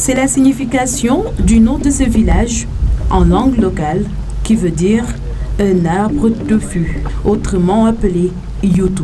C'est la signification du nom de ce village en langue locale qui veut dire un arbre tofu, autrement appelé yutu.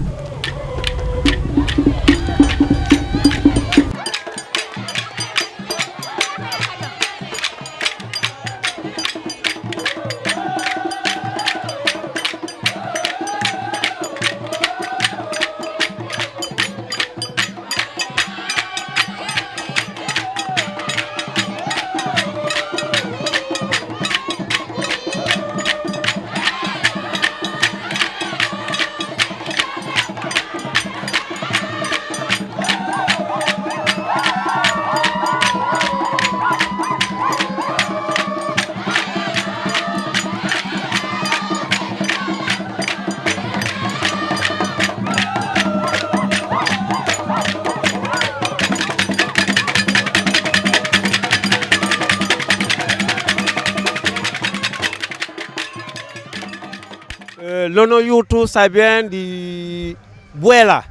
L'ono yutu, ça vient du Buela.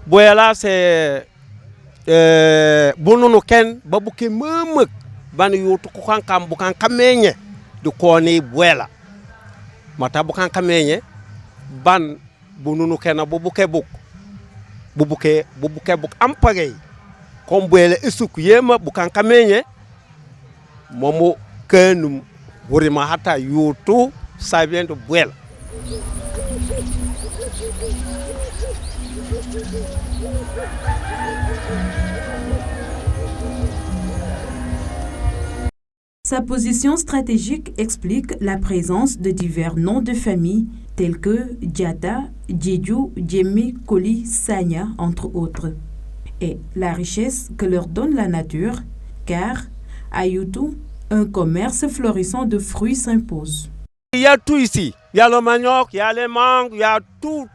Buela, c'est bonunu ken babuke memek ban yutu kukan kam bukan kamenye du koni Buela. Mata bukan kamenye ban bonunu ken bubuke buk ampagay kom Buela isuk yema bukan kamenye momo kenum burima hata yutu. Ça vient de Buela. Sa position stratégique explique la présence de divers noms de famille tels que Diata, Djedju, Djemi, Koli, Sanya, entre autres, et la richesse que leur donne la nature, car à Yutu, un commerce florissant de fruits s'impose. Il y a tout ici. Il y a le manioc, il y a les mangues, il y a tout,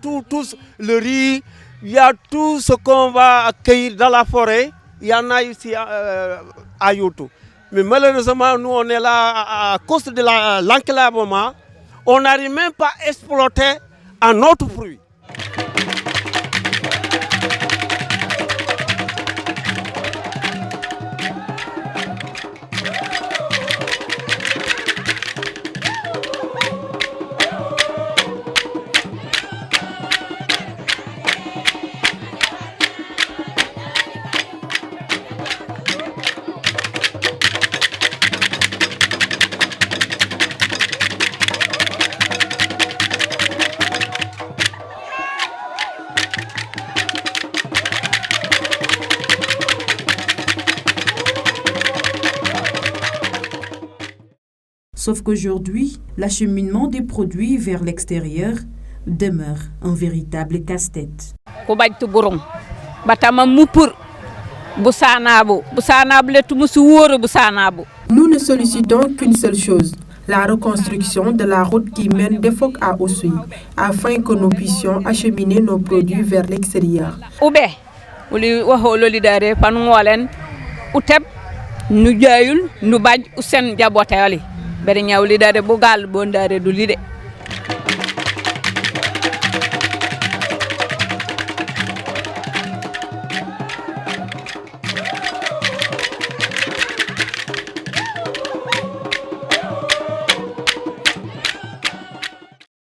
le riz, il y a tout ce qu'on va accueillir dans la forêt. Il y en a ici à Yutu. Mais malheureusement, nous, on est là à cause de l'enclavement. On n'arrive même pas à exploiter un autre fruit. Sauf qu'aujourd'hui, l'acheminement des produits vers l'extérieur demeure un véritable casse-tête. Nous ne sollicitons qu'une seule chose, la reconstruction de la route qui mène d'Efok à Oussouye, afin que nous puissions acheminer nos produits vers l'extérieur.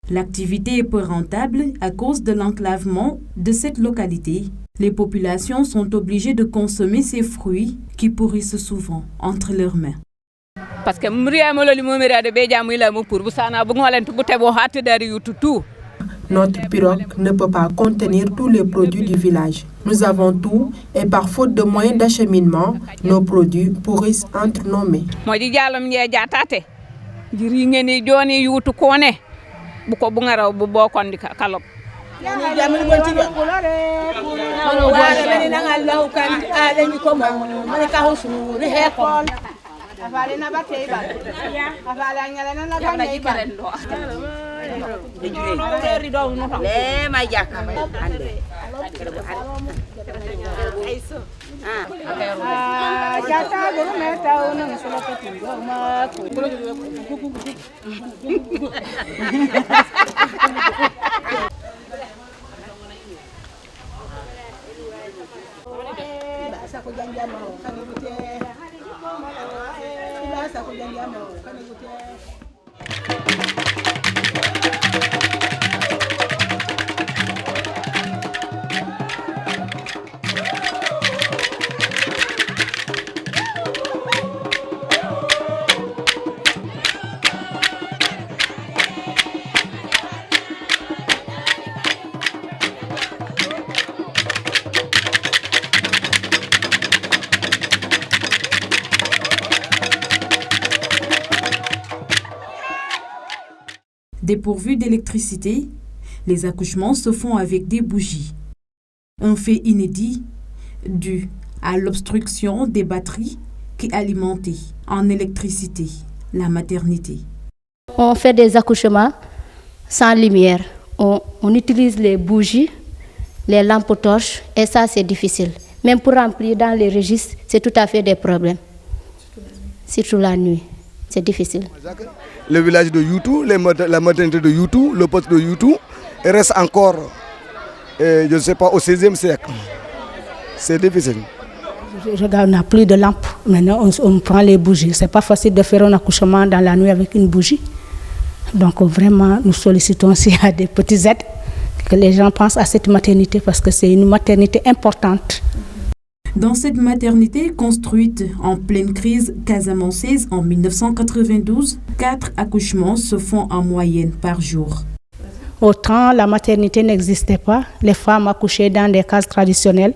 L'activité est peu rentable à cause de l'enclavement de cette localité. Les populations sont obligées de consommer ces fruits qui pourrissent souvent entre leurs mains. Notre pirogue ne peut pas contenir tous les produits du village. Nous avons tout et par faute de moyens d'acheminement, nos produits pourrissent entre nos mains. Dépourvus d'électricité, les accouchements se font avec des bougies. Un fait inédit dû à l'obstruction des batteries qui alimentaient en électricité la maternité. On fait des accouchements sans lumière. On utilise les bougies, les lampes torches, et ça c'est difficile. Même pour remplir dans les registres, c'est tout à fait des problèmes. Surtout la nuit, c'est difficile. Le village de Youtou, la maternité de Youtou, le poste de Youtou, reste encore, je ne sais pas, au 16e siècle. C'est difficile. Regarde, on n'a plus de lampes. Maintenant, on prend les bougies. Ce n'est pas facile de faire un accouchement dans la nuit avec une bougie. Donc vraiment, nous sollicitons s'il y a des petites aides, que les gens pensent à cette maternité parce que c'est une maternité importante. Dans cette maternité construite en pleine crise casamançaise en 1992, 4 accouchements se font en moyenne par jour. Autant la maternité n'existait pas, les femmes accouchaient dans des cases traditionnelles,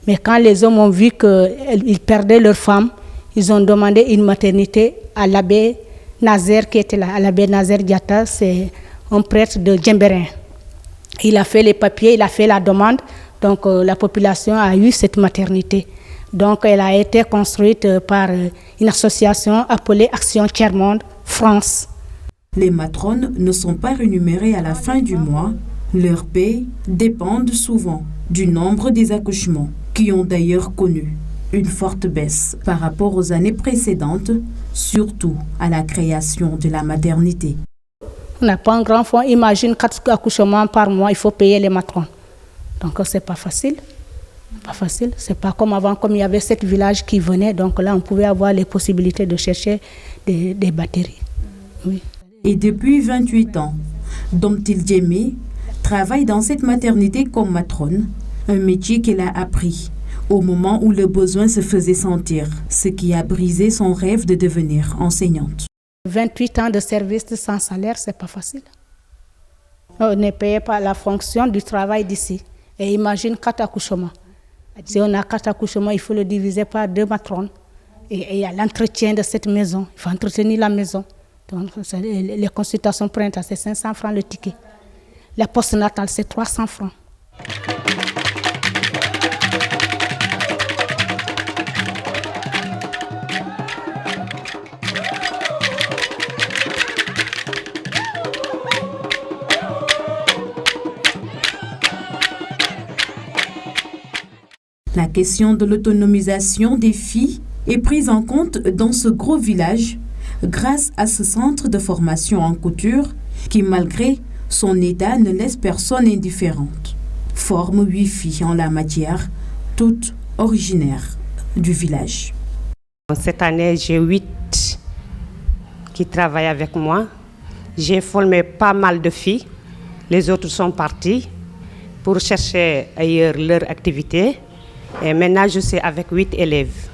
mais quand les hommes ont vu qu'ils perdaient leurs femmes, ils ont demandé une maternité à l'abbé Nazaire qui était là. L'abbé Nazaire Diatta, c'est un prêtre de Djembérin. Il a fait les papiers, il a fait la demande, donc la population a eu cette maternité. Donc elle a été construite par une association appelée Action Tiers-Monde France. Les matrones ne sont pas rémunérées à la fin du mois. Leurs paies dépendent souvent du nombre des accouchements, qui ont d'ailleurs connu une forte baisse par rapport aux années précédentes, surtout à la création de la maternité. On n'a pas un grand fonds. Imagine 4 accouchements par mois, il faut payer les matrones. Donc c'est pas facile. Pas facile. C'est pas comme avant, comme il y avait 7 villages qui venaient. Donc là, on pouvait avoir les possibilités de chercher des batteries. Oui. Et depuis 28 ans, Domtil Djemé travaille dans cette maternité comme matrone, un métier qu'elle a appris au moment où le besoin se faisait sentir, ce qui a brisé son rêve de devenir enseignante. 28 ans de service sans salaire, c'est pas facile. On n'est payé par la fonction du travail d'ici. Et imagine 4 accouchements. Si on a 4 accouchements, il faut le diviser par 2 matrones. Et il y a l'entretien de cette maison. Il faut entretenir la maison. Donc, les consultations prénatales, c'est 500 francs le ticket. La postnatale, c'est 300 francs. La question de l'autonomisation des filles est prise en compte dans ce gros village grâce à ce centre de formation en couture qui, malgré son état, ne laisse personne indifférente. Forme 8 filles en la matière, toutes originaires du village. Cette année, j'ai 8 qui travaillent avec moi. J'ai formé pas mal de filles. Les autres sont partis pour chercher ailleurs leur activité. Et maintenant, je suis avec 8 élèves.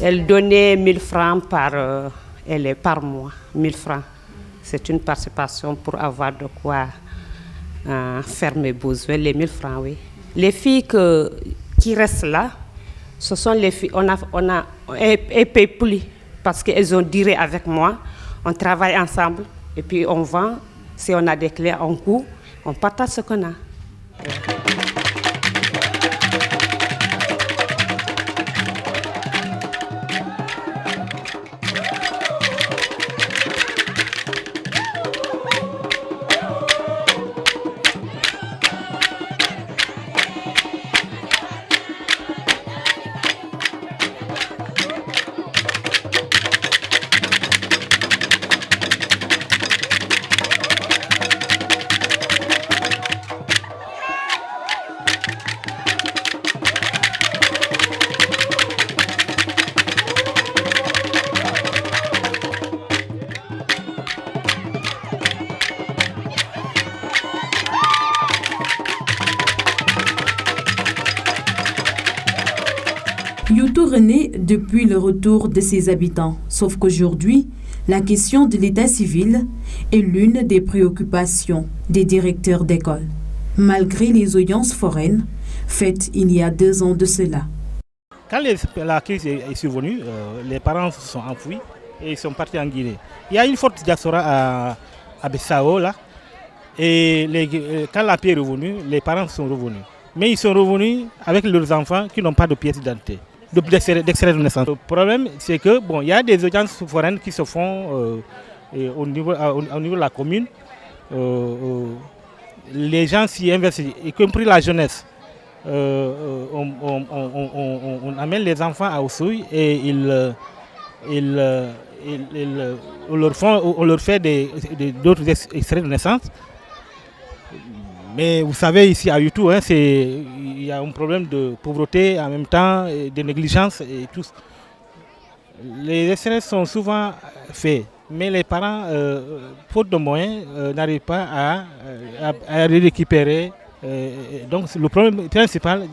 Elles donnaient 1000 francs par élève par mois. 1000 francs. C'est une participation pour avoir de quoi faire mes besoins. Les 1000 francs, oui. Les filles qui restent là, ce sont les filles. Elles ne payent plus parce qu'elles ont duré avec moi. On travaille ensemble et puis on vend. Si on a des clés en cours, on partage ce qu'on a. Youtou renaît depuis le retour de ses habitants, sauf qu'aujourd'hui, la question de l'état civil est l'une des préoccupations des directeurs d'école, malgré les audiences foraines faites il y a 2 ans de cela. Quand la crise est survenue, les parents se sont enfouis et ils sont partis en Guinée. Il y a une forte diaspora à Bissau, là, Et quand la paix est revenue, les parents sont revenus. Mais ils sont revenus avec leurs enfants qui n'ont pas de pièce d'identité, d'extrait de naissance. Le problème, c'est que il y a des audiences foraines qui se font au niveau de la commune. Les gens s'y investissent, y compris la jeunesse. On amène les enfants à Oussouye et on leur fait d'autres extraits de naissance. Mais vous savez, ici à Youtou, il y a un problème de pauvreté, en même temps de négligence et tout. Les extraits sont souvent faits, mais les parents, faute de moyens, n'arrivent pas à récupérer. Donc le problème principal,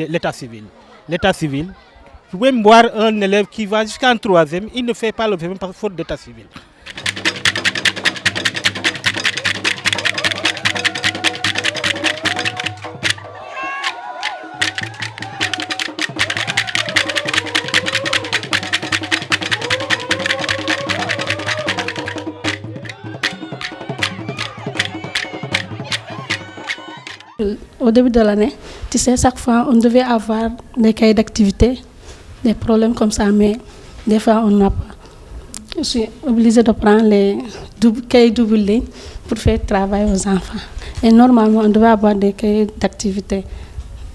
l'état civil. L'état civil. Vous pouvez me voir un élève qui va jusqu'en 3e, il ne fait pas le même par faute d'état civil. Au début de l'année, tu sais, chaque fois, on devait avoir des cahiers d'activité, des problèmes comme ça, mais des fois, on n'a pas. Je suis obligée de prendre les cahiers double ligne pour faire travail aux enfants. Et normalement, on devait avoir des cahiers d'activité,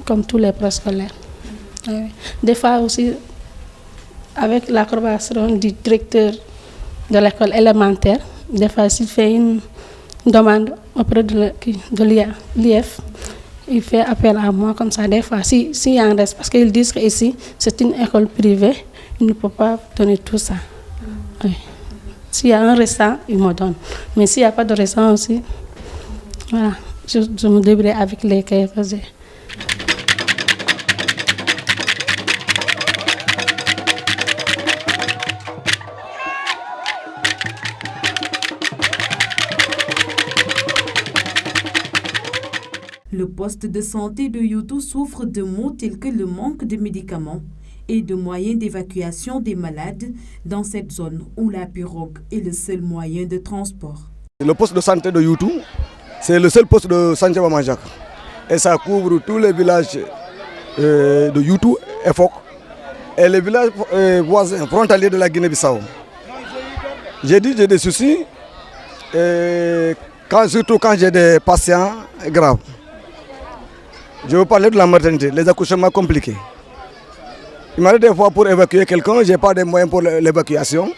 comme tous les préscolaires. Des fois aussi, avec l'approbation du directeur de l'école élémentaire, des fois, s'il fait une demande auprès de l'IF, il fait appel à moi comme ça. Des fois, s'il y a un reste, parce qu'ils disent qu'ici, c'est une école privée, il ne peut pas donner tout ça. Oui. S'il y a un restant, il me donne. Mais s'il n'y a pas de restant aussi, voilà, je me débrouille avec les cahiers que j'ai. Le poste de santé de Youtou souffre de maux tels que le manque de médicaments et de moyens d'évacuation des malades dans cette zone où la pirogue est le seul moyen de transport. Le poste de santé de Youtou, c'est le seul poste de santé à Manjak. Et ça couvre tous les villages de Youtou et Fok et les villages voisins, frontaliers de la Guinée-Bissau. J'ai dit j'ai des soucis, surtout quand j'ai des patients graves. Je veux parler de la maternité, les accouchements compliqués. Il m'arrive des fois pour évacuer quelqu'un, je n'ai pas de moyens pour l'évacuation.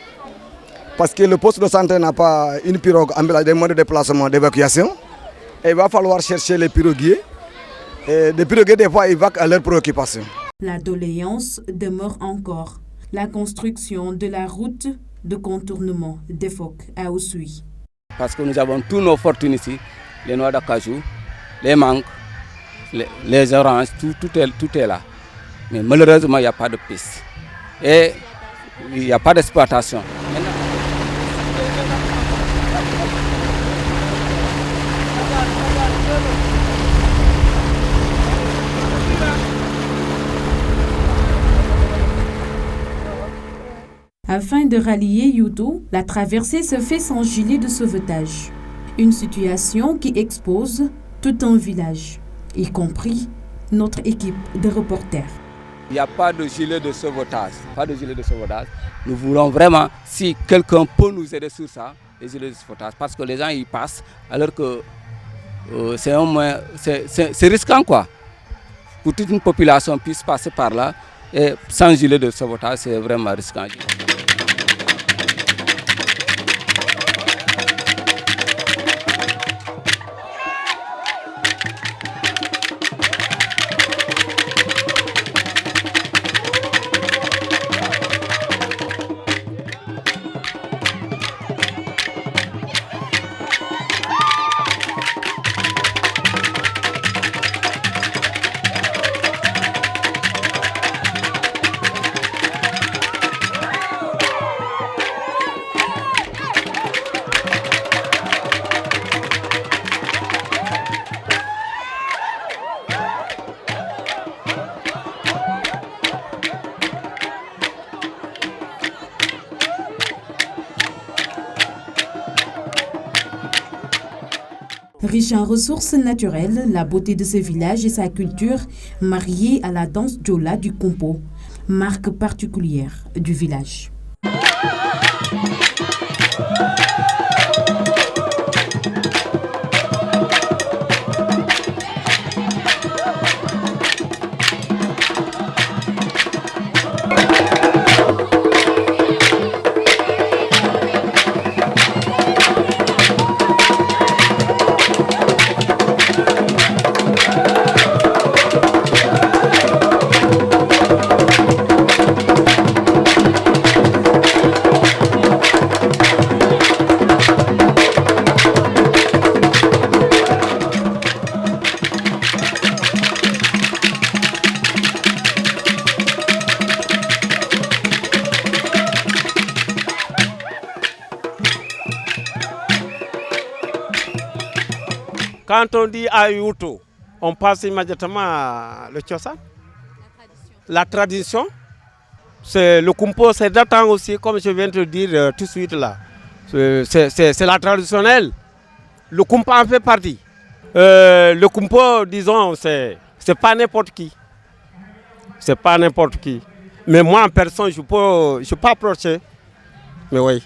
Parce que le poste de santé n'a pas une pirogue avec des moyens de déplacement, d'évacuation. Et il va falloir chercher les piroguiers. Et les piroguiers, des fois, ils vaquent à leurs préoccupations. La doléance demeure encore. La construction de la route de contournement d'Efok à Oussouye. Parce que nous avons tous nos fortunes ici, les noix d'acajou, les mangues, les oranges, tout est là. Mais malheureusement, il n'y a pas de piste. Et il n'y a pas d'exploitation. Afin de rallier Youtou, la traversée se fait sans gilet de sauvetage. Une situation qui expose tout un village, y compris notre équipe de reporters. Il n'y a pas de gilet de sauvetage. Pas de gilet de sauvetage. Nous voulons vraiment, si quelqu'un peut nous aider sur ça, les gilets de sauvetage, parce que les gens y passent, alors que c'est risquant quoi. Pour toute une population puisse passer par là, et sans gilet de sauvetage, c'est vraiment risquant. Riche en ressources naturelles, la beauté de ce village et sa culture, mariée à la danse Djola du Kompo, marque particulière du village. Quand on dit Ayuto, on passe immédiatement à le Tchosan. La tradition. C'est le Kumpo, c'est datant aussi, comme je viens de le dire tout de suite là. C'est la traditionnelle. Le Kumpo en fait partie. Le Kumpo, disons, c'est pas n'importe qui. C'est pas n'importe qui. Mais moi en personne, je peux pas approcher. Mais oui.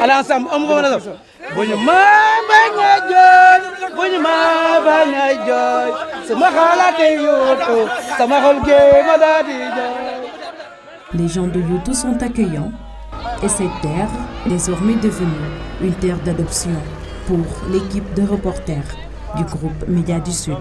Allez ensemble, on va ensemble. Les gens de Youtou sont accueillants et cette terre est désormais devenue une terre d'adoption pour l'équipe de reporters du groupe Médias du Sud.